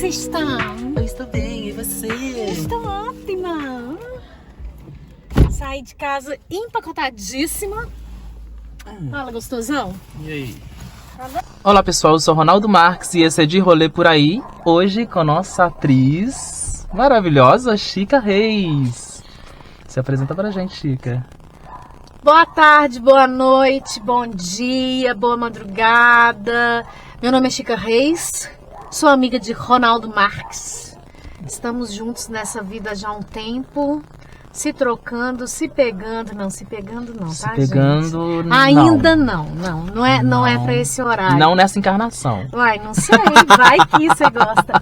vocês estão? Eu estou bem, e você? Estou ótima. Saí de casa empacotadíssima. Fala, gostosão. E aí? Olá pessoal, eu sou Ronaldo Marques e esse é De Rolê Por Aí. Hoje com a nossa atriz maravilhosa, Chica Reis. Se apresenta pra gente, Chica. Boa tarde, boa noite, bom dia, boa madrugada. Meu nome é Chica Reis, sou amiga de Ronaldo Marques. Estamos juntos nessa vida já há um tempo, se trocando, se pegando, não, se pegando não, Se tá, pegando, gente? Ainda não é pra esse horário. Não nessa encarnação. Uai, não sei, vai que você gosta.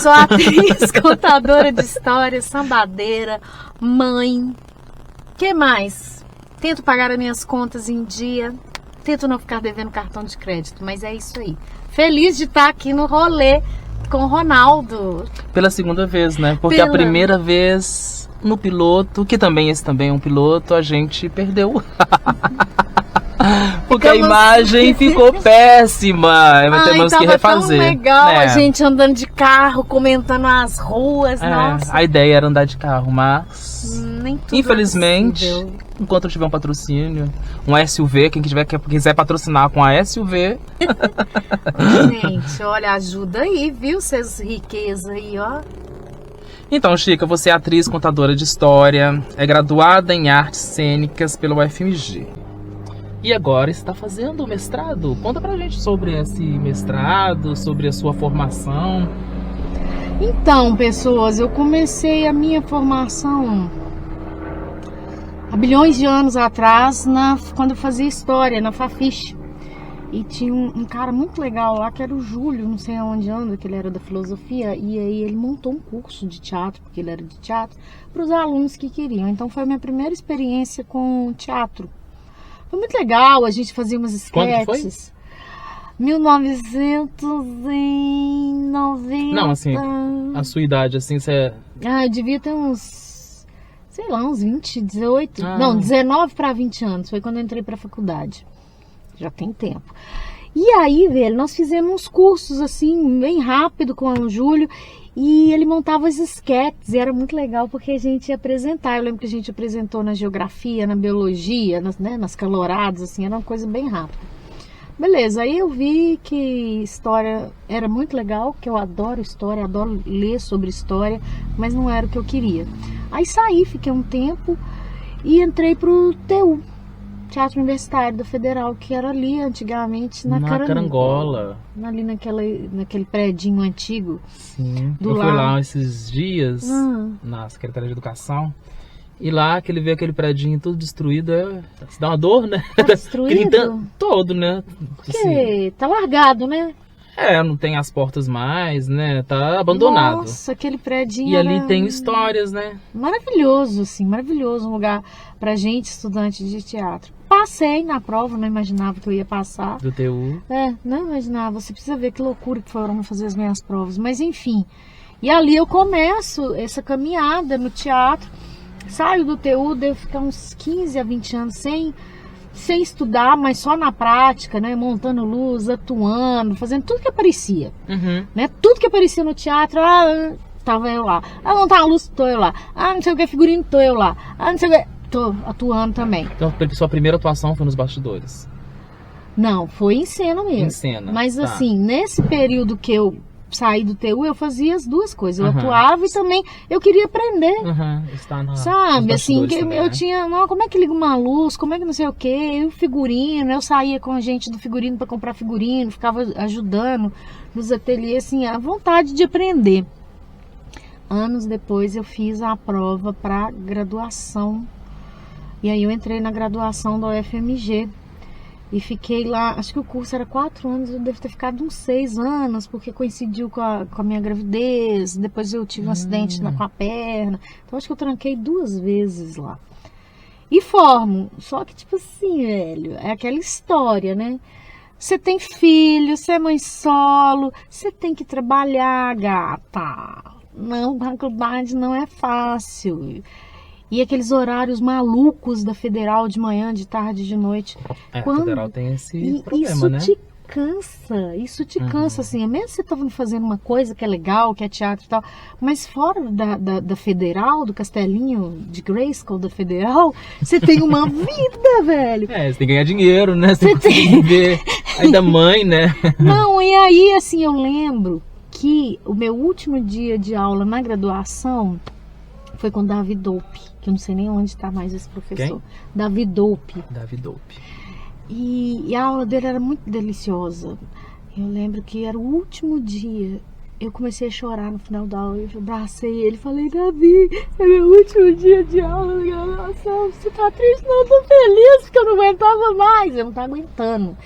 Sou atriz, contadora de histórias, sambadeira, mãe. Que mais? Tento pagar as minhas contas em dia. Tento não ficar devendo cartão de crédito, mas é isso aí. Feliz de estar aqui no rolê com o Ronaldo. Pela segunda vez, né? Porque a primeira vez no piloto, que também esse também é um piloto, a gente perdeu. Porque a imagem ficou péssima. Temos que refazer. Tão legal, a gente andando de carro, comentando as ruas, nossa. A ideia era andar de carro, mas nem tudo infelizmente, enquanto eu tiver um patrocínio, um SUV, quem quiser patrocinar com a SUV. Gente, olha, ajuda aí, viu? Essas riquezas aí, ó. Então, Chica, você é atriz, contadora de história, é graduada em artes cênicas pela UFMG. E agora está fazendo o mestrado. Conta pra gente sobre esse mestrado, sobre a sua formação. Então, pessoas, eu comecei a minha formação há bilhões de anos atrás, quando eu fazia história na Fafiche. E tinha um cara muito legal lá, que era o Júlio, não sei aonde anda, que ele era da filosofia. E aí ele montou um curso de teatro, porque ele era de teatro, para os alunos que queriam. Então foi a minha primeira experiência com teatro. Foi muito legal, a gente fazia umas sketches. Quando foi? 1990. Não, assim, a sua idade, assim, você... Eu devia ter uns, sei lá, uns 20, 18. Não, 19 para 20 anos. Foi quando eu entrei para a faculdade. Já tem tempo. E aí, velho, nós fizemos uns cursos, assim, bem rápido com o Júlio. E ele montava as esquetes, e era muito legal porque a gente ia apresentar. Eu lembro que a gente apresentou na geografia, na biologia, nas caloradas, assim, era uma coisa bem rápida. Beleza, aí eu vi que história era muito legal, que eu adoro história, adoro ler sobre história, mas não era o que eu queria. Aí saí, fiquei um tempo e entrei pro TU, Teatro Universitário da Federal, que era ali antigamente na Carangola. Ali naquele predinho antigo. Sim, eu fui lá esses dias, na Secretaria de Educação. E lá, que ele vê aquele predinho todo destruído, se dá uma dor, né? Tá destruído? Todo, né? Porque assim, tá largado, né? Não tem as portas mais, né? Tá abandonado. Nossa, aquele predinho. E ali tem histórias, né? Maravilhoso, assim, maravilhoso um lugar pra gente, estudante de teatro. Passei na prova, não imaginava que eu ia passar. Do TU. Não imaginava. Você precisa ver que loucura que foram fazer as minhas provas. Mas enfim. E ali eu começo essa caminhada no teatro. Saio do TU, devo ficar uns 15 a 20 anos sem estudar, mas só na prática, né? Montando luz, atuando, fazendo tudo que aparecia. Né? Tudo que aparecia no teatro, tava eu lá. Montar a luz, tô eu lá. Não sei o que, figurino, tô eu lá. Não sei o que, tô atuando também. Então, sua primeira atuação foi nos bastidores? Não, foi em cena mesmo. Em cena. Mas assim, nesse período que eu saí do TU, eu fazia as duas coisas. Eu atuava e também eu queria aprender. Sabe, assim, que eu tinha, como é que liga uma luz, como é que não sei o que, o figurino, eu saía com a gente do figurino para comprar figurino, ficava ajudando nos ateliês, assim, a vontade de aprender. Anos depois eu fiz a prova para graduação. E aí eu entrei na graduação da UFMG. E fiquei lá, acho que o curso era 4 anos, eu devo ter ficado uns 6 anos, porque coincidiu com a minha gravidez, depois eu tive um acidente com a perna, então acho que eu tranquei 2 vezes lá. E formo, só que tipo assim, velho, é aquela história, né? Você tem filho, você é mãe solo, você tem que trabalhar, gata. Não, faculdade não é fácil. E aqueles horários malucos da Federal de manhã, de tarde, de noite. A Federal tem esse problema, isso né? te cansa, assim, mesmo você tá fazendo uma coisa que é legal, que é teatro e tal, mas fora da Federal, do castelinho de Grayskull da Federal, você tem uma vida, velho. Você tem que ganhar dinheiro, né? Você tem que viver ainda mãe, né? Não, e aí, assim, eu lembro que o meu último dia de aula na graduação foi com Davi Dope, que eu não sei nem onde está mais esse professor. Quem? Davi Dope. Davi Dope. E a aula dele era muito deliciosa. Eu lembro que era o último dia. Eu comecei a chorar no final da aula. Eu abracei ele e falei: Davi, é meu último dia de aula de graduação. Você tá triste? Não, eu tô feliz porque eu não aguentava mais. Eu não tava aguentando.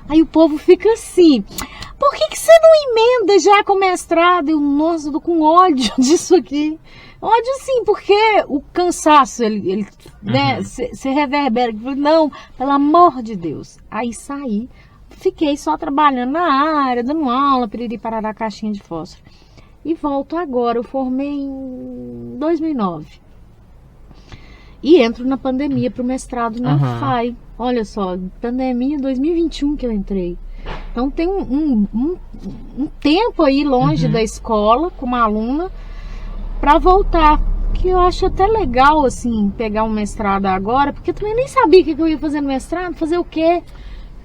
Aí o povo fica assim: por que você não emenda já com mestrado? Eu, nossa, eu tô com ódio disso aqui. Ódio sim, porque o cansaço, ele né, se reverbera. Não, pelo amor de Deus. Aí saí, fiquei só trabalhando na área, dando aula, piriri parará, caixinha de fósforo. E volto agora, eu formei em 2009. E entro na pandemia para o mestrado na UFAI. Olha só, pandemia 2021 que eu entrei. Então tem um tempo aí longe da escola, como aluna, para voltar, que eu acho até legal, assim, pegar um mestrado agora, porque eu também nem sabia o que eu ia fazer no mestrado, fazer o quê?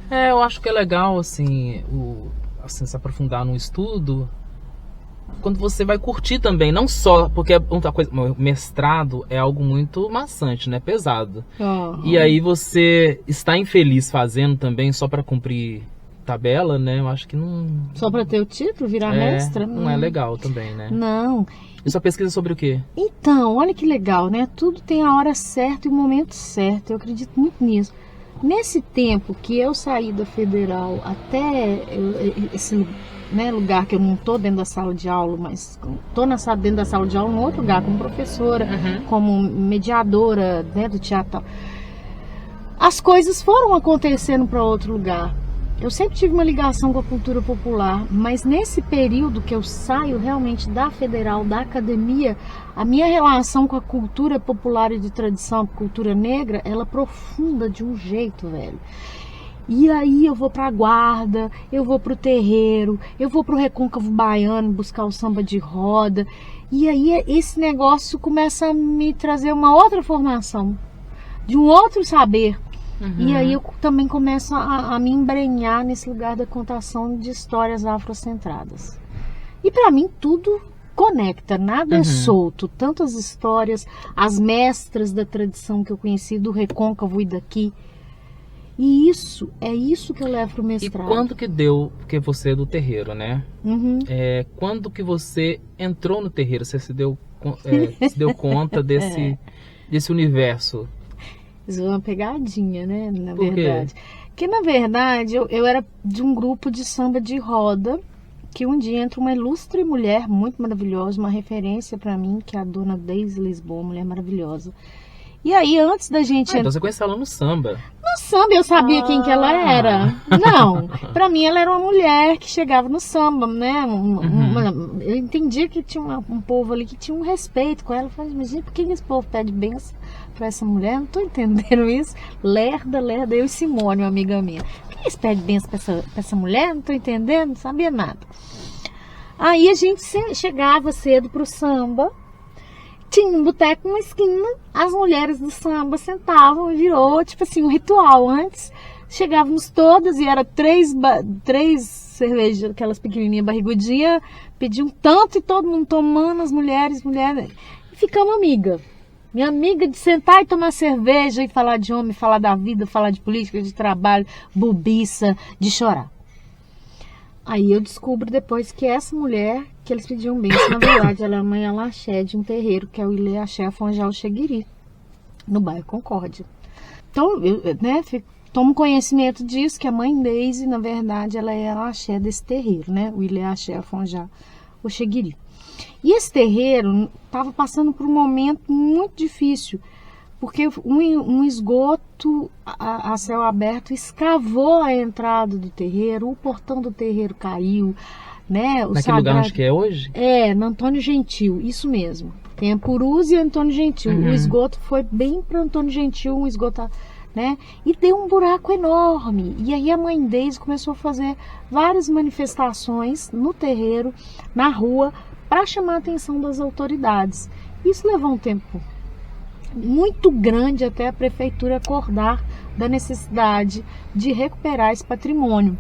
Eu acho que é legal, assim, se aprofundar no estudo, quando você vai curtir também, não só, porque outra coisa, o mestrado é algo muito maçante, né, pesado. E aí você está infeliz fazendo também só para cumprir tabela, né, eu acho que não... Só para ter o título, virar mestra? Não é legal também, né? Não. E sua pesquisa sobre o quê? Então, olha que legal, né? Tudo tem a hora certa e o momento certo. Eu acredito muito nisso. Nesse tempo que eu saí da Federal até esse lugar que eu não estou dentro da sala de aula, mas estou dentro da sala de aula em outro lugar, como professora, como mediadora, né, do teatro e tal. As coisas foram acontecendo para outro lugar. Eu sempre tive uma ligação com a cultura popular, mas nesse período que eu saio realmente da Federal, da academia, a minha relação com a cultura popular e de tradição, a cultura negra, ela aprofunda de um jeito, velho. E aí eu vou pra guarda, eu vou pro terreiro, eu vou pro Recôncavo Baiano buscar o samba de roda. E aí esse negócio começa a me trazer uma outra formação, de um outro saber. E aí eu também começo a me embrenhar nesse lugar da contação de histórias afrocentradas. E para mim tudo conecta, nada é solto. Tanto as histórias, as mestras da tradição que eu conheci do Recôncavo e daqui. E é isso que eu levo pro mestrado. E quando que deu, porque você é do terreiro, né? Quando que você entrou no terreiro, você se deu conta desse universo? Isso é uma pegadinha, né? Na verdade. Porque, na verdade, eu era de um grupo de samba de roda, que um dia entra uma ilustre mulher muito maravilhosa, uma referência para mim, que é a dona Deise Lisboa, mulher maravilhosa. E aí, antes da gente... Então você conheceu ela no samba? No samba, eu sabia quem que ela era. Não, pra mim ela era uma mulher que chegava no samba, né? Eu entendia que tinha um povo ali que tinha um respeito com ela. Eu falei, imagina, por que esse povo pede bênção pra essa mulher? Não tô entendendo isso. Lerda, eu e Simone, uma amiga minha. Por que eles pedem bênção pra essa mulher? Não tô entendendo, não sabia nada. Aí a gente chegava cedo pro samba. Tinha um boteco, uma esquina, as mulheres do samba sentavam e virou, tipo assim, um ritual. Antes, chegávamos todas e era três cervejas, aquelas pequenininhas barrigudinhas, pediam tanto e todo mundo tomando, as mulheres, e ficamos amiga. Minha amiga de sentar e tomar cerveja e falar de homem, falar da vida, falar de política, de trabalho, bobiça, de chorar. Aí eu descubro depois que essa mulher que eles pediam bênção, na verdade, ela é a mãe Alaxé de um terreiro, que é o Ilê Axé Afonjal Xeguiri, no bairro Concórdia. Então, eu tomo conhecimento disso, que a mãe Deise, na verdade, ela é a Alaxé desse terreiro, né? O Ilê Axé Afonjal Xeguiri. E esse terreiro estava passando por um momento muito difícil, porque um esgoto a céu aberto escavou a entrada do terreiro, o portão do terreiro caiu, né? Naquele lugar onde que é hoje? No Antônio Gentil, isso mesmo. Tem a Purus e Antônio Gentil. O esgoto foi bem para Antônio Gentil, um esgoto né? E deu um buraco enorme. E aí a mãe Deise começou a fazer várias manifestações no terreiro, na rua, para chamar a atenção das autoridades. Isso levou um tempo muito grande até a prefeitura acordar da necessidade de recuperar esse patrimônio.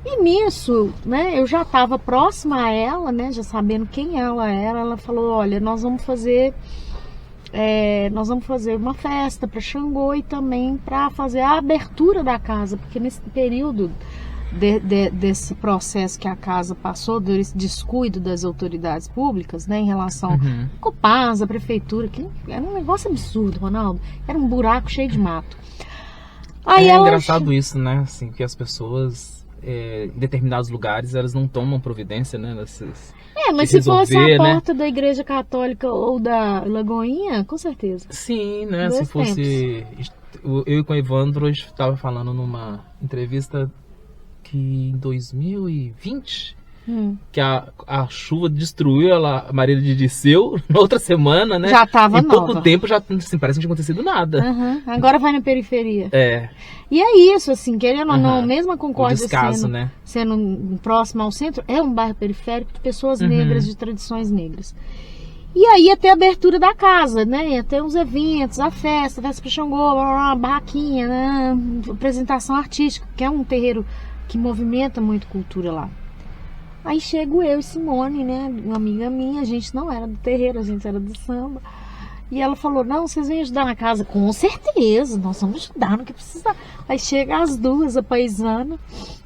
E nisso, né, eu já estava próxima a ela, né, já sabendo quem ela era. Ela falou: olha, nós vamos fazer uma festa para Xangô e também para fazer a abertura da casa, porque nesse período desse processo que a casa passou, desse descuido das autoridades públicas, né, em relação à Copasa, a prefeitura, que era um negócio absurdo, Ronaldo, era um buraco cheio de mato. Aí é engraçado isso, né, assim, que as pessoas em determinados lugares elas não tomam providência, né, mas se fosse a porta da Igreja Católica ou da Lagoinha, com certeza. Sim, né, se fosse... Eu com o Evandro estava falando numa entrevista que em 2020, que a chuva destruiu a Maria de Disseu na outra semana, né? Já estava nova. Em pouco tempo já assim, parece que não tinha acontecido nada. Agora vai na periferia. E é isso, assim, querendo ou não, mesmo a Concórdia sendo próximo ao centro, é um bairro periférico de pessoas negras, de tradições negras. E aí até a abertura da casa, né? Até os eventos, a festa para Xangô, uma barraquinha, né? Apresentação artística, que é um terreiro que movimenta muito cultura lá. Aí chego eu e Simone, né, uma amiga minha, a gente não era do terreiro, a gente era do samba. E ela falou: não, vocês vêm ajudar na casa? Com certeza, nós vamos ajudar no que precisar. Aí chega as duas, a paisana,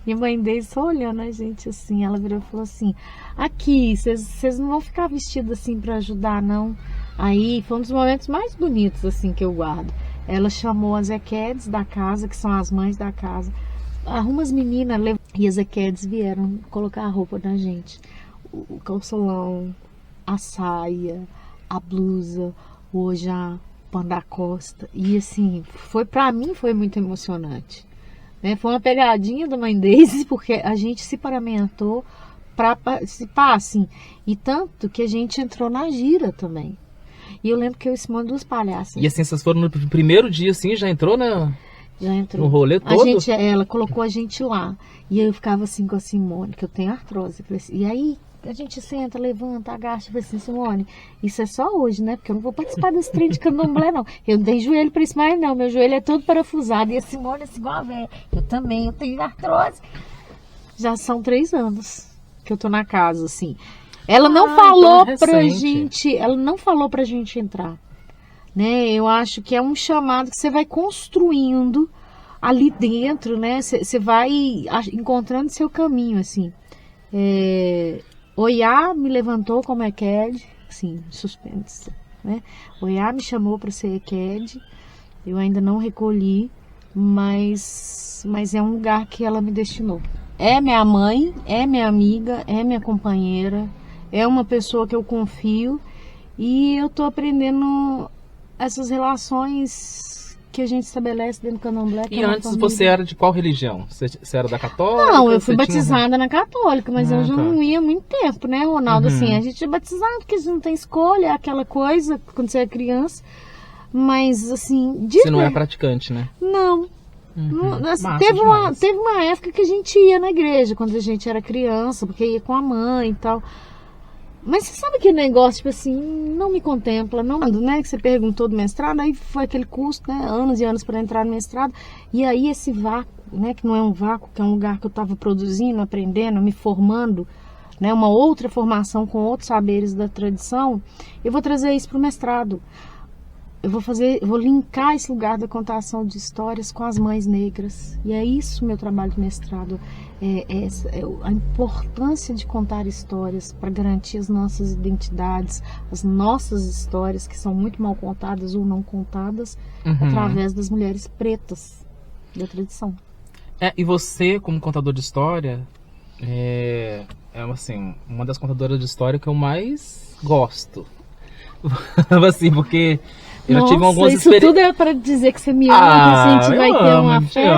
e a mãe deles só olhando a gente assim. Ela virou e falou assim: aqui, vocês não vão ficar vestidos assim para ajudar, não. Aí foi um dos momentos mais bonitos assim que eu guardo. Ela chamou as Equedes da casa, que são as mães da casa. Arruma as meninas, e as Equedes vieram colocar a roupa na gente. O calçolão, a saia, a blusa, o ojá, o pandacosta. E assim, pra mim foi muito emocionante. Né? Foi uma pegadinha da mãe Deise, porque a gente se paramentou para participar, assim. E tanto que a gente entrou na gira também. E eu lembro que eu e Simone duas palhaças. E assim, vocês foram no primeiro dia, assim, já entrou na... Já entrou. No rolê todo? Ela colocou a gente lá. E eu ficava assim com a Simone, que eu tenho artrose. Eu falei assim, e aí a gente senta, levanta, agacha. Eu falei assim: Simone, isso é só hoje, né? Porque eu não vou participar desse trem de candomblé, não. Eu não tenho joelho para isso mais, não. Meu joelho é todo parafusado. E a Simone assim, igual a velha. Eu também, eu tenho artrose. Já são 3 anos que eu tô na casa, assim. Ela não falou pra gente. Ela não falou pra gente entrar. Né? Eu acho que é um chamado que você vai construindo ali dentro, né? Você vai encontrando seu caminho, assim. Oiá me levantou como Equede, assim, suspense, né? Oiá me chamou para ser Equede, eu ainda não recolhi, mas é um lugar que ela me destinou. É minha mãe, é minha amiga, é minha companheira, é uma pessoa que eu confio, e eu tô aprendendo essas relações que a gente estabelece dentro do candomblé. E antes você era de qual religião? Você era da católica? Não, eu fui batizada na católica, mas eu já não ia há muito tempo, né, Ronaldo? Assim, a gente é batizado porque a gente não tem escolha, é aquela coisa quando você é criança. Mas assim... Você não é praticante, né? Não. Assim, teve uma época que a gente ia na igreja quando a gente era criança, porque ia com a mãe e tal. Mas você sabe aquele negócio, tipo assim, não me contempla, não, né? Que você perguntou do mestrado, aí foi aquele custo, né? Anos e anos para entrar no mestrado. E aí esse vácuo, né? Que não é um vácuo, que é um lugar que eu estava produzindo, aprendendo, me formando, né? Uma outra formação com outros saberes da tradição. Eu vou trazer isso para o mestrado. Eu vou linkar esse lugar da contação de histórias com as mães negras. E é isso meu trabalho de mestrado. A importância de contar histórias para garantir as nossas identidades, as nossas histórias que são muito mal contadas ou não contadas através das mulheres pretas da tradição. E você, como contador de história, assim, uma das contadoras de história que eu mais gosto. Assim, porque... Eu já tive algumas isso tudo é para dizer que você me ama, que a gente vai ter uma fé.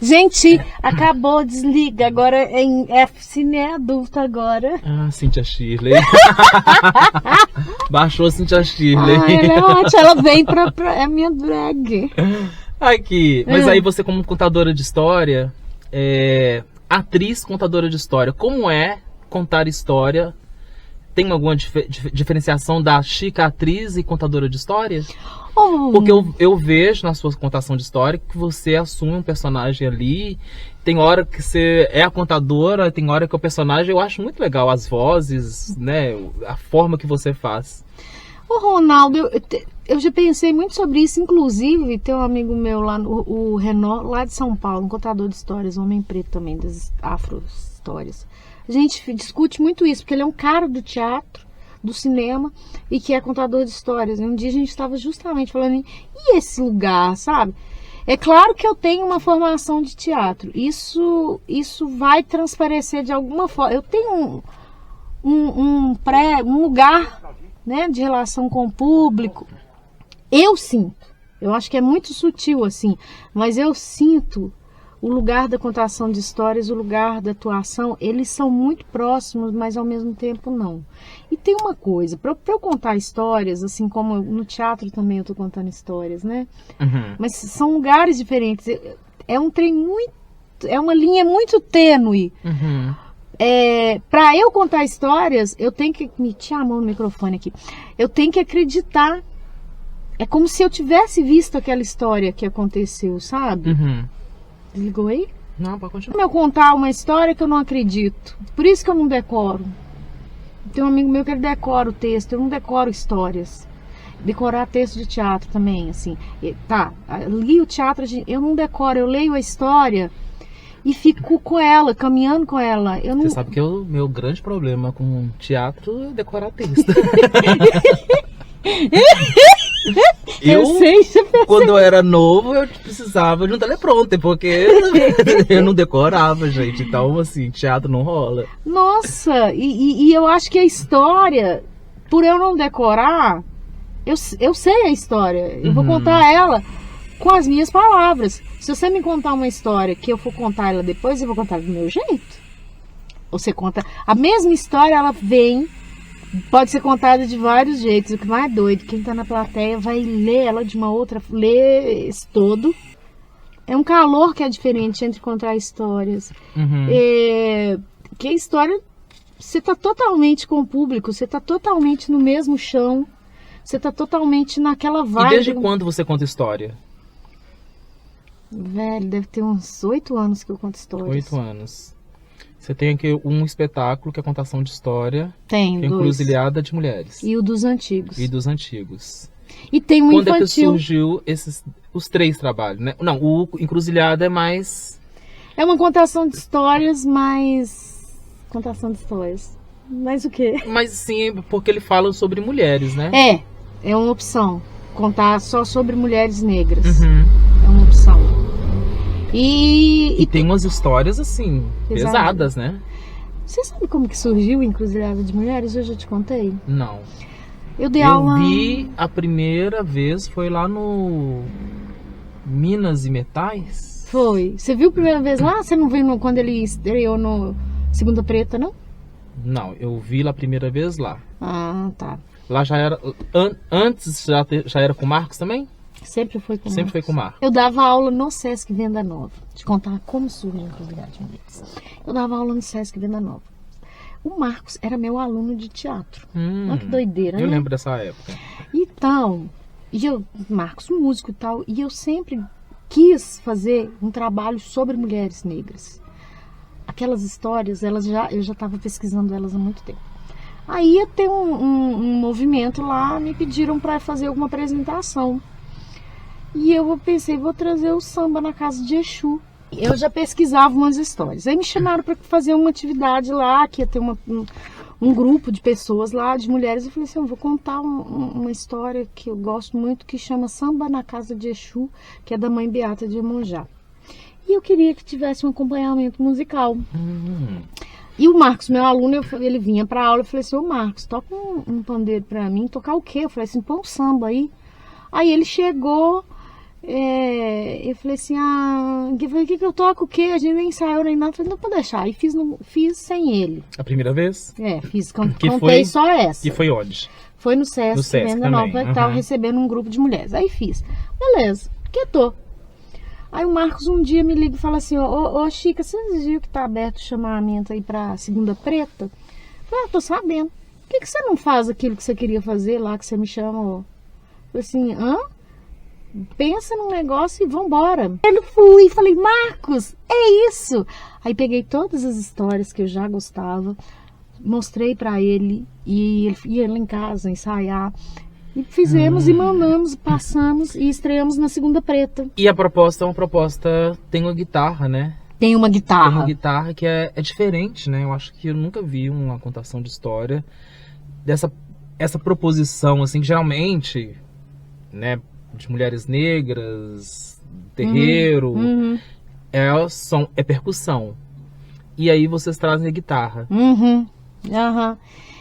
Gente, acabou, desliga. Agora é cine adulto agora. Cíntia Shirley. Baixou a Cíntia Shirley. Ela é ótima, ela vem é minha drag. Aqui, mas aí você como contadora de história, atriz contadora de história, como é contar história? Tem alguma diferenciação da Chica atriz e contadora de história? Porque eu vejo na sua contação de história que você assume um personagem ali. Tem hora que você é a contadora, tem hora que é o personagem. Eu acho muito legal as vozes, né? A forma que você faz. Ô Ronaldo, eu já pensei muito sobre isso. Inclusive, tem um amigo meu lá, o Renan, lá de São Paulo, um contador de histórias, um homem preto também, das afro-histórias. A gente discute muito isso, porque ele é um cara do teatro, do cinema, e que é contador de histórias. Um dia a gente estava justamente falando, e esse lugar, sabe? É claro que eu tenho uma formação de teatro. Isso vai transparecer de alguma forma. Eu tenho um lugar, né, de relação com o público. Eu sinto. Eu acho que é muito sutil assim, mas eu sinto o lugar da contação de histórias, o lugar da atuação, eles são muito próximos, mas ao mesmo tempo não. E tem uma coisa, para eu contar histórias, assim como no teatro também eu estou contando histórias, né? Uhum. Mas são lugares diferentes. É um trem muito... É uma linha muito tênue. Uhum. Para eu contar histórias, eu tenho que... Meter a mão no microfone aqui. Eu tenho que acreditar. É como se eu tivesse visto aquela história que aconteceu, sabe? Uhum. Desligou aí? Não, pode continuar. Como eu contar uma história que eu não acredito. Por isso que eu não decoro. Tem um amigo meu que ele decora o texto. Eu não decoro histórias. Decorar texto de teatro também, assim. Tá, li o teatro, eu não decoro. Eu leio a história e fico com ela, caminhando com ela. Eu não... Você sabe que o meu grande problema com teatro é decorar texto. Eu sei, quando eu era novo, eu precisava de um teleprompter, porque eu não decorava, gente. Então, assim, teatro não rola. Nossa, e eu acho que a história, por eu não decorar, eu sei a história. Eu vou contar ela com as minhas palavras. Se você me contar uma história que eu for contar ela depois, eu vou contar do meu jeito. Você conta a mesma história, ela vem... Pode ser contada de vários jeitos. O que mais é doido, quem tá na plateia vai ler ela de uma outra, ler esse todo. É um calor que é diferente entre contar histórias. Uhum. Que a história, você tá totalmente com o público, você tá totalmente no mesmo chão, você tá totalmente naquela vibe. E desde quando você conta história? Velho, deve ter uns 8 anos que eu conto histórias. 8 anos. Você tem aqui um espetáculo que é contação de história. Tem, que é Encruzilhada de Mulheres. E o dos antigos. E dos antigos. E tem um Quando infantil. É que surgiu os 3 trabalhos, né? Não, o Encruzilhada é mais... É uma contação de histórias, mas... Contação de histórias. Mas o quê? Mas sim, porque ele fala sobre mulheres, né? É uma opção. Contar só sobre mulheres negras. Uhum. É uma opção. E tem umas histórias, assim, pesadas, né? Você sabe como que surgiu a Encruzilhada de Mulheres? Eu já te contei? Não. Eu dei aula... Eu vi a primeira vez, foi lá no Minas e Metais. Foi. Você viu a primeira vez lá? Você não viu quando ele estreou no Segunda Preta, não? Não, eu vi lá a primeira vez lá. Ah, tá. Lá já era... Antes já era com o Marcos também? Sempre foi com o Marcos. Sempre foi com o Marcos. Eu dava aula no Sesc Venda Nova. Te contar como surge a Encruzilhada de Mulheres. Eu dava aula no Sesc Venda Nova. O Marcos era meu aluno de teatro. Olha que doideira, né? Eu lembro dessa época. Então, Marcos, músico e tal, e eu sempre quis fazer um trabalho sobre mulheres negras. Aquelas histórias, eu já estava pesquisando elas há muito tempo. Aí ia ter um movimento lá, me pediram para fazer alguma apresentação. E eu pensei, vou trazer o samba na casa de Exu. Eu já pesquisava umas histórias. Aí me chamaram para fazer uma atividade lá, que ia ter um grupo de pessoas lá, de mulheres. Eu falei assim, eu vou contar uma história que eu gosto muito, que chama Samba na Casa de Exu, que é da mãe Beata de Iemonjá. E eu queria que tivesse um acompanhamento musical. E o Marcos, meu aluno, ele vinha para aula, eu falei assim, ô Marcos, toca um pandeiro para mim. Tocar o quê? Eu falei assim, põe um samba aí. Aí ele chegou... eu falei assim, o que eu toco, o quê? A gente nem ensaiou nem nada. Eu falei, não, pode deixar. E fiz sem ele. A primeira vez? Fiz, contei só essa. E foi onde? Foi no Sesc Venda Nova, tava recebendo um grupo de mulheres. Aí fiz. Beleza, quietou. Aí o Marcos um dia me liga e fala assim, ô Chica, você viu que tá aberto o chamamento aí pra Segunda Preta? Eu falei, tô sabendo. Por que você não faz aquilo que você queria fazer lá, que você me chamou? Eu falei assim, pensa num negócio e vambora. Ele fui, falei, Marcos, é isso. Aí peguei todas as histórias que eu já gostava, mostrei pra ele, e ele ia lá em casa ensaiar. E fizemos e mandamos, passamos e estreamos na Segunda Preta. E a proposta é uma proposta, tem uma guitarra, né? Tem uma guitarra. Tem uma guitarra que é diferente, né? Eu acho que eu nunca vi uma contação de história essa proposição, assim, que geralmente, né, de mulheres negras, terreiro, é percussão. E aí vocês trazem a guitarra.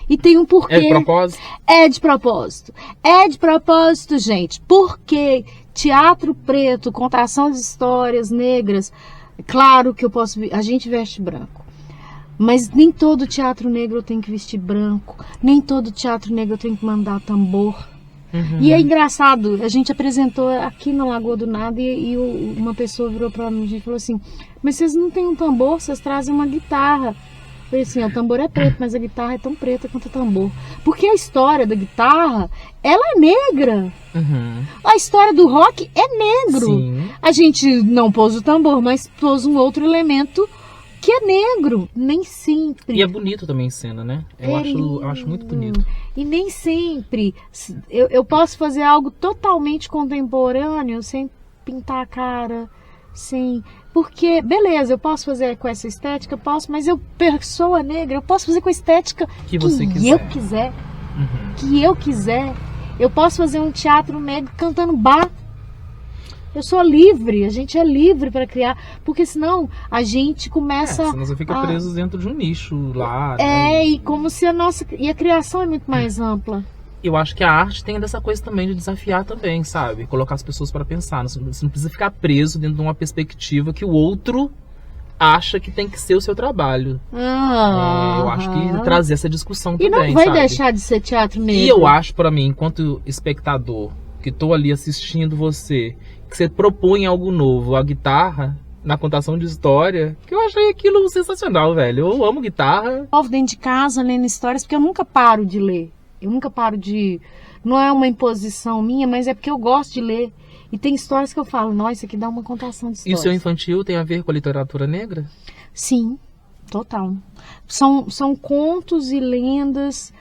E tem um porquê. É de propósito? É de propósito. É de propósito, gente. Porque teatro preto, contação de histórias negras, claro que a gente veste branco. Mas nem todo teatro negro tem que vestir branco. Nem todo teatro negro tem que mandar tambor. E é engraçado, a gente apresentou aqui na Lagoa do Nada e uma pessoa virou pra mim e falou assim, mas vocês não têm um tambor, vocês trazem uma guitarra. Eu falei assim, o tambor é preto, mas a guitarra é tão preta quanto o tambor. Porque a história da guitarra, ela é negra. A história do rock é negro. Sim. A gente não pôs o tambor, mas pôs um outro elemento que é negro. Nem sempre. E é bonito também em cena, né? Eu acho muito bonito. E nem sempre eu posso fazer algo totalmente contemporâneo sem pintar a cara, sem... Porque, beleza, eu posso fazer com essa estética, mas eu, pessoa negra, eu posso fazer com a estética que eu quiser. Que eu quiser. Eu posso fazer um teatro negro cantando bar. Eu sou livre, a gente é livre para criar, porque senão a gente começa... senão você fica preso dentro de um nicho lá. E como se e a criação é muito mais ampla. Eu acho que a arte tem dessa coisa também de desafiar também, sabe? Colocar as pessoas para pensar. Você não precisa ficar preso dentro de uma perspectiva que o outro acha que tem que ser o seu trabalho. Eu acho que trazer essa discussão também, e não vai sabe? deixar de ser teatro negro. E eu acho, para mim, enquanto espectador, que tô ali assistindo você, que você propõe algo novo, a guitarra, na contação de história, que eu achei aquilo sensacional, velho. Eu amo guitarra. Eu dentro de casa lendo histórias, porque eu nunca paro de ler. Eu nunca paro de... Não é uma imposição minha, mas é porque eu gosto de ler. E tem histórias que eu falo, nossa, isso aqui dá uma contação de histórias. E o seu infantil tem a ver com a literatura negra? Sim, total. São contos e lendas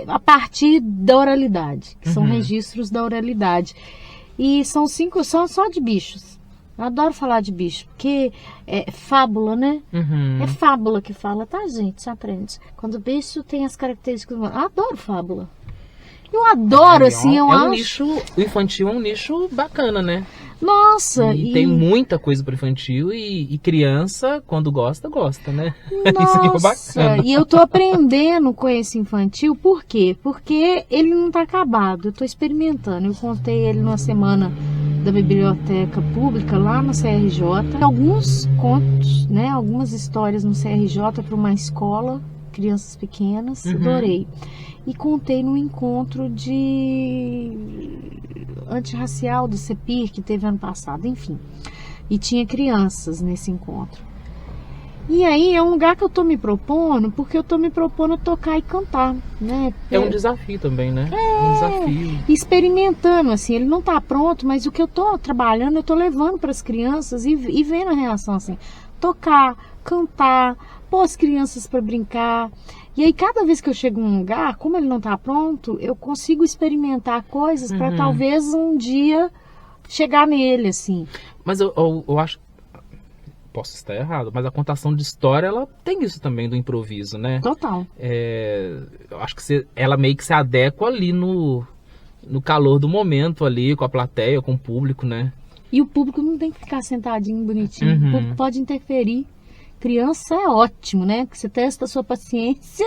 a partir da oralidade, que são registros da oralidade. E são só de bichos. Eu adoro falar de bicho, porque é fábula, né? É fábula que fala, tá, gente? Você aprende. Quando o bicho tem as características... Eu adoro fábula. Eu adoro, assim, eu acho... Nicho, o infantil é um nicho bacana, né? Nossa! E tem muita coisa para infantil e criança, quando gosta, né? Nossa, isso é bacana. E eu tô aprendendo com esse infantil, por quê? Porque ele não tá acabado, eu tô experimentando. Eu contei ele numa semana da biblioteca pública lá no CRJ. Alguns contos, né? Algumas histórias no CRJ para uma escola, crianças pequenas, adorei. E contei no encontro antirracial do CEPIR que teve ano passado, enfim. E tinha crianças nesse encontro. E aí é um lugar que eu tô me propondo, porque eu tô me propondo a tocar e cantar, né? É um desafio também, né? É um desafio. Experimentando, assim, ele não tá pronto, mas o que eu tô trabalhando, eu tô levando para as crianças e vendo a reação, assim. Tocar, cantar, pôr as crianças para brincar. E aí, cada vez que eu chego num lugar, como ele não está pronto, eu consigo experimentar coisas para talvez um dia chegar nele, assim. Mas eu acho, posso estar errado, mas a contação de história, ela tem isso também do improviso, né? Total. Eu acho que ela meio que se adequa ali no calor do momento ali, com a plateia, com o público, né? E o público não tem que ficar sentadinho, bonitinho. O público pode interferir. Criança é ótimo, né? Porque você testa a sua paciência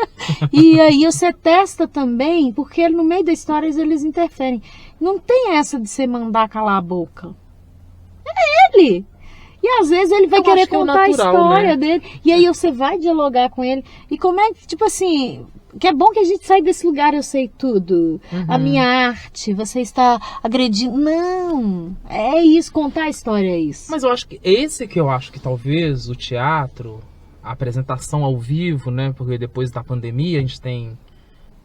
e aí você testa também, porque no meio da história eles interferem. Não tem essa de você mandar calar a boca. É ele! E às vezes ele vai querer contar natural, a história, né, dele. E aí você vai dialogar com ele. E como é que, tipo assim, que é bom que a gente sai desse lugar, eu sei tudo. A minha arte, você está agredindo. Não, é isso, contar a história é isso. Mas eu acho que esse que eu acho que talvez o teatro, a apresentação ao vivo, né? Porque depois da pandemia a gente tem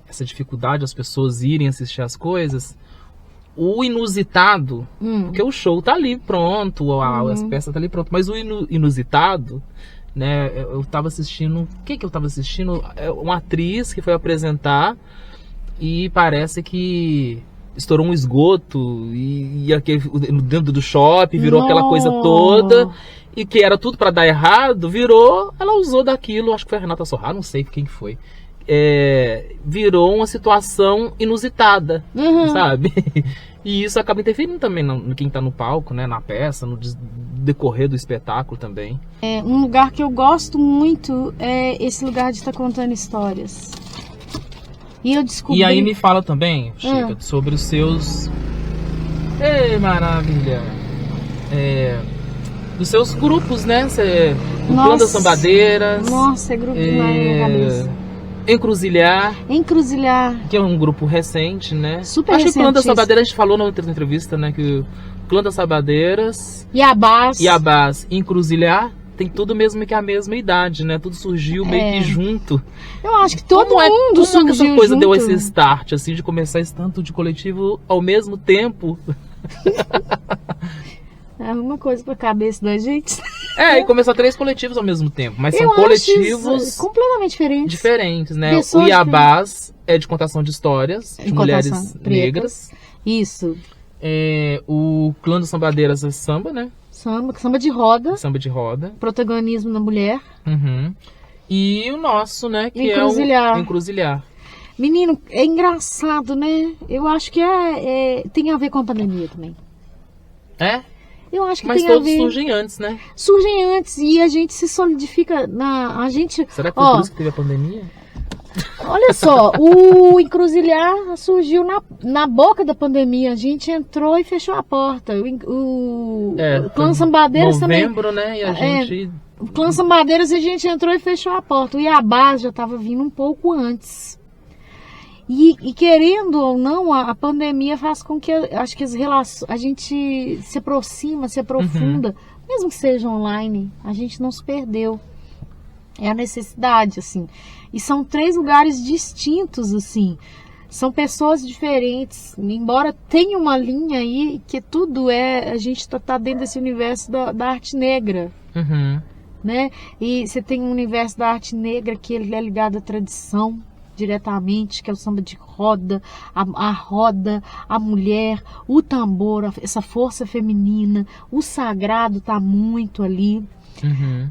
essa dificuldade, as pessoas irem assistir as coisas. O inusitado, porque o show tá ali pronto, as peças tá ali pronto, mas o inusitado, né, eu tava assistindo, o que eu tava assistindo? Uma atriz que foi apresentar e parece que estourou um esgoto e aquele, dentro do shopping virou aquela coisa toda, e que era tudo para dar errado, ela usou daquilo, acho que foi a Renata Sorrah, não sei quem foi. Virou uma situação inusitada, sabe? E isso acaba interferindo também no quem tá no palco, né? Na peça, no decorrer do espetáculo também. Um lugar que eu gosto muito é esse lugar de estar contando histórias. E eu descobri... E aí me fala também, Chica, sobre os seus... Ei, maravilha! Dos seus grupos, né? O Clã das Sambadeiras. Nossa, é grupo demais na minha cabeça. Encruzilhar, que é um grupo recente, né? Super Acho que o Clã das recentíssimo. Sambadeiras, a gente falou na outra entrevista, né? Que o Clã das Sambadeiras, Iabás e Encruzilhar tem tudo mesmo que a mesma idade, né? Tudo surgiu meio que junto. Eu acho que todo mundo como surgiu essa coisa junto. deu esse start, assim, de começar esse tanto de coletivo ao mesmo tempo? É uma coisa pra cabeça da gente. E começar 3 coletivos ao mesmo tempo, mas são coletivos completamente diferentes, né? Pessoas o Iabás é de contação de histórias de mulheres negras. Isso. O Clã das Sambadeiras é samba, né? Samba de roda. Samba de roda. Protagonismo da mulher. E o nosso, né? Que Encruzilhar. é o Encruzilhar. Menino, é engraçado, né? Eu acho que tem a ver com a pandemia também. Eu acho que Mas tem a todos ver. surgem antes, né? Surgem antes e a gente se solidifica Será que foi por isso que teve a pandemia? Olha só, o Encruzilhar surgiu na boca da pandemia. A gente entrou e fechou a porta. O Clã Sambadeiras também. Novembro, né? E a gente... O Clã Sambadeiras a gente entrou e fechou a porta. O Iabás já estava vindo um pouco antes. E querendo ou não, a pandemia faz com que acho que as relações, a gente se aproxima, se aprofunda, mesmo que seja online, a gente não se perdeu. É a necessidade, assim. E são 3 lugares distintos, assim. São pessoas diferentes, embora tenha uma linha aí que tudo a gente tá dentro desse universo da arte negra. Né? E você tem um universo da arte negra que ele é ligado à tradição diretamente, que é o samba de roda, a roda, a mulher, o tambor, essa força feminina, o sagrado tá muito ali,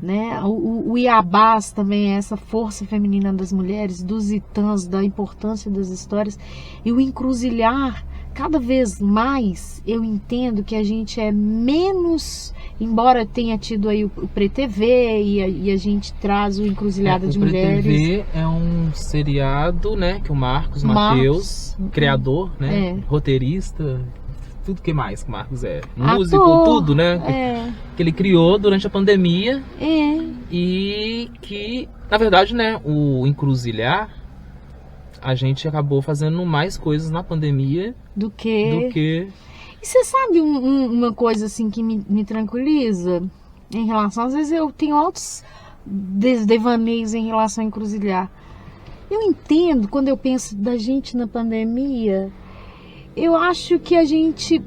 né? O Iabás também é essa força feminina das mulheres, dos itãs, da importância das histórias. E o Encruzilhar, cada vez mais eu entendo que a gente é menos, embora tenha tido aí o PreTV e a gente traz o Encruzilhada de Mulheres. O PreTV é um seriado, né, que o Marcos Mateus, criador, né, roteirista, tudo que mais que o Marcos é, músico, tudo, né, que ele criou durante a pandemia e que, na verdade, né, o Encruzilhar, a gente acabou fazendo mais coisas na pandemia do que... E você sabe uma coisa assim que me tranquiliza em relação... Às vezes eu tenho altos devaneios em relação a Encruzilhar. Eu entendo, quando eu penso da gente na pandemia, eu acho que a gente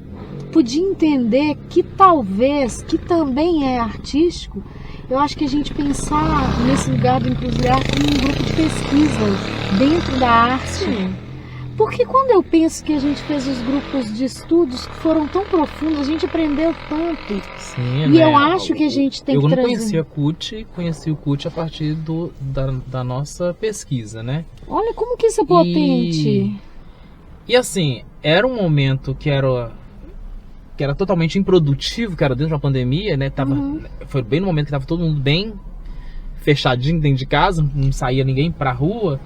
podia entender que talvez, que também é artístico, eu acho que a gente pensar nesse lugar do Encruzilhar como um grupo de pesquisa dentro da arte. Porque quando eu penso que a gente fez os grupos de estudos que foram tão profundos, a gente aprendeu tanto. Sim, e eu acho que a gente tem que trazer... Eu não conhecia a CUT, conheci o CUT a partir da nossa pesquisa, né? Olha como que isso é potente. E assim, era um momento que era totalmente improdutivo, que era dentro da pandemia, né? Foi bem no momento que estava todo mundo bem fechadinho dentro de casa, não saía ninguém pra rua.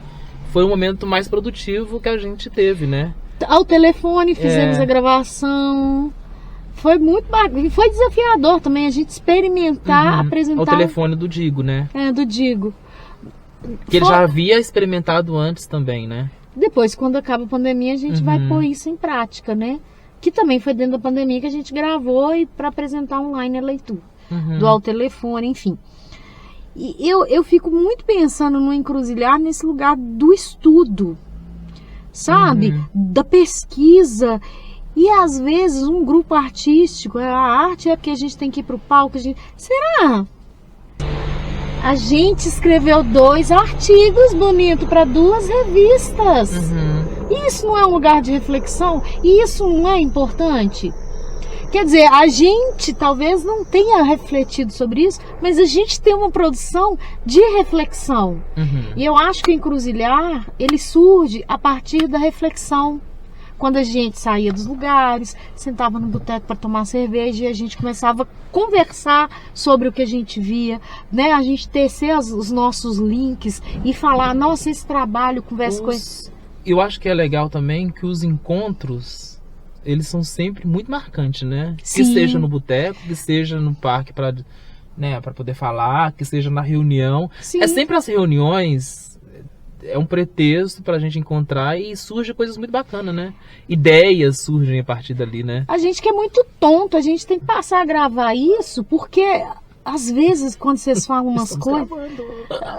Foi o momento mais produtivo que a gente teve, né? Ao telefone fizemos a gravação. Foi muito bacana. E foi desafiador também a gente experimentar, apresentar. Ao telefone do Digo, né? Do Digo. Que ele já havia experimentado antes também, né? Depois, quando acaba a pandemia, a gente vai pôr isso em prática, né? Que também foi dentro da pandemia que a gente gravou e para apresentar online a leitura. Doar o telefone, enfim. E eu fico muito pensando no encruzilhar nesse lugar do estudo, sabe? Da pesquisa. E às vezes um grupo artístico, a arte é porque a gente tem que ir pro palco. Será? A gente escreveu 2 artigos bonitos para 2 revistas. Isso não é um lugar de reflexão? E isso não é importante? Quer dizer, a gente talvez não tenha refletido sobre isso, mas a gente tem uma produção de reflexão. E eu acho que o encruzilhar, ele surge a partir da reflexão. Quando a gente saía dos lugares, sentava no boteco para tomar cerveja e a gente começava a conversar sobre o que a gente via, né? A gente tecer os nossos links e falar, nossa, esse trabalho, conversa com esse... Eu acho que é legal também que os encontros, eles são sempre muito marcantes, né? Sim. Que seja no boteco, que seja no parque para, né, para poder falar, que seja na reunião. Sim. É sempre as reuniões... É um pretexto pra gente encontrar e surge coisas muito bacanas, né? Ideias surgem a partir dali, né? A gente que é muito tonto, a gente tem que passar a gravar isso, porque às vezes quando vocês falam umas coisas...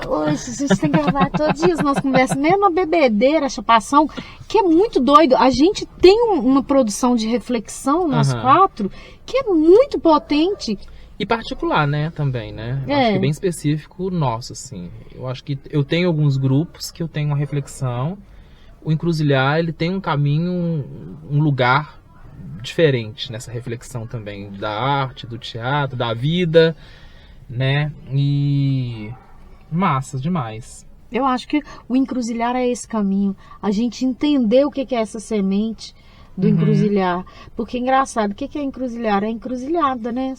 Hoje a gente tem que gravar todos os dias nossa conversa, mesmo a bebedeira, a chapação, que é muito doido. A gente tem uma produção de reflexão, nós 4, que é muito potente. E particular, né, também, né? Eu acho que é bem específico nosso, assim. Eu acho que eu tenho alguns grupos que eu tenho uma reflexão. O encruzilhar, ele tem um caminho, um lugar diferente nessa reflexão também. Da arte, do teatro, da vida, né? E... massa demais. Eu acho que o encruzilhar é esse caminho. A gente entender o que é essa semente do encruzilhar. Porque é engraçado, o que é encruzilhar? É encruzilhada, né?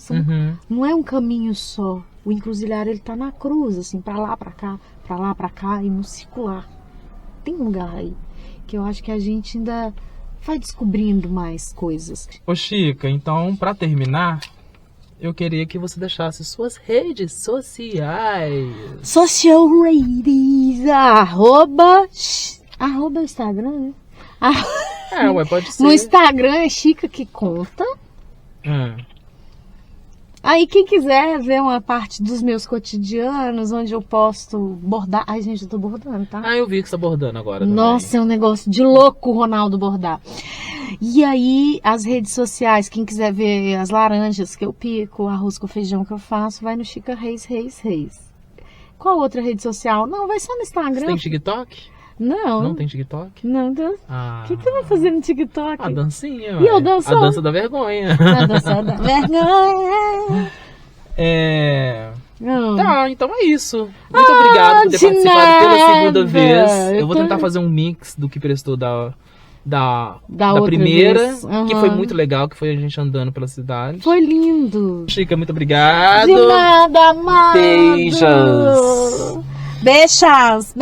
Não é um caminho só. O encruzilhar, ele tá na cruz, assim, pra lá, pra cá, e no circular. Tem um lugar aí que eu acho que a gente ainda vai descobrindo mais coisas. Ô Chica, então, pra terminar, eu queria que você deixasse suas redes sociais. Social redes, arroba Instagram, né? Pode ser. No Instagram é Chica que conta. Aí quem quiser ver uma parte dos meus cotidianos, onde eu posto bordar. Ai, gente, eu tô bordando, tá? Eu vi que você tá bordando agora. Nossa, também. é um negócio de louco, Ronaldo, bordar. E aí, as redes sociais, quem quiser ver as laranjas que eu pico, o arroz com feijão que eu faço, vai no Chica Reis. Qual outra rede social? Não, vai só no Instagram. Você tem TikTok? Não. Não tem TikTok? Não, Deus. O que você vai fazer no TikTok? A dancinha. E eu danço? A dança da vergonha. A dança da vergonha. Tá, então é isso. Muito obrigado por ter participado pela segunda vez. Eu vou tentar fazer um mix do que prestou da primeira, que foi muito legal, que foi a gente andando pela cidade. Foi lindo. Chica, muito obrigado. De nada, amado. Beijos. Beijos.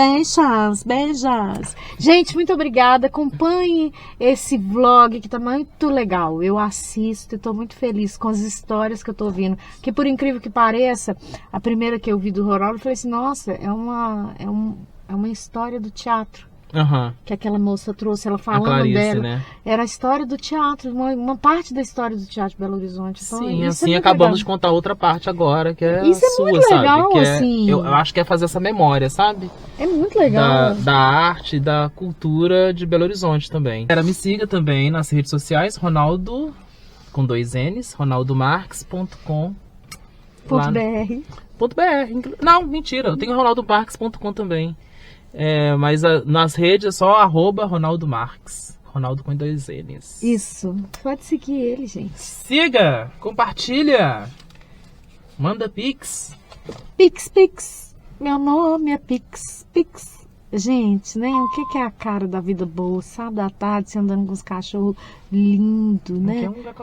Gente, muito obrigada. Acompanhe esse vlog que tá muito legal. Eu assisto e tô muito feliz com as histórias que eu tô ouvindo. Que por incrível que pareça, a primeira que eu vi do Ronaldo, eu falei assim, nossa, é uma história do teatro. Que aquela moça trouxe, ela falando Clarice, dela. Né? Era a história do teatro, uma parte da história do Teatro de Belo Horizonte. Então, sim, assim acabamos legal. de contar outra parte agora, que é isso sua, é muito sabe? legal, Que assim. eu acho que é fazer essa memória, sabe? É muito legal. Da arte, da cultura de Belo Horizonte também. Me siga também nas redes sociais, Ronaldo, com 2 N's, ronaldomarques.com. .br. Não, mentira, eu tenho ronaldomarques.com também. Mas nas redes é só @Ronaldo Marques. Ronaldo com 2 N's. Isso. Pode seguir ele, gente. Siga, compartilha, manda pix. Pix. Meu nome é Pix. Gente, né? O que é a cara da vida boa? Sábado à tarde, você andando com os cachorros lindos, né?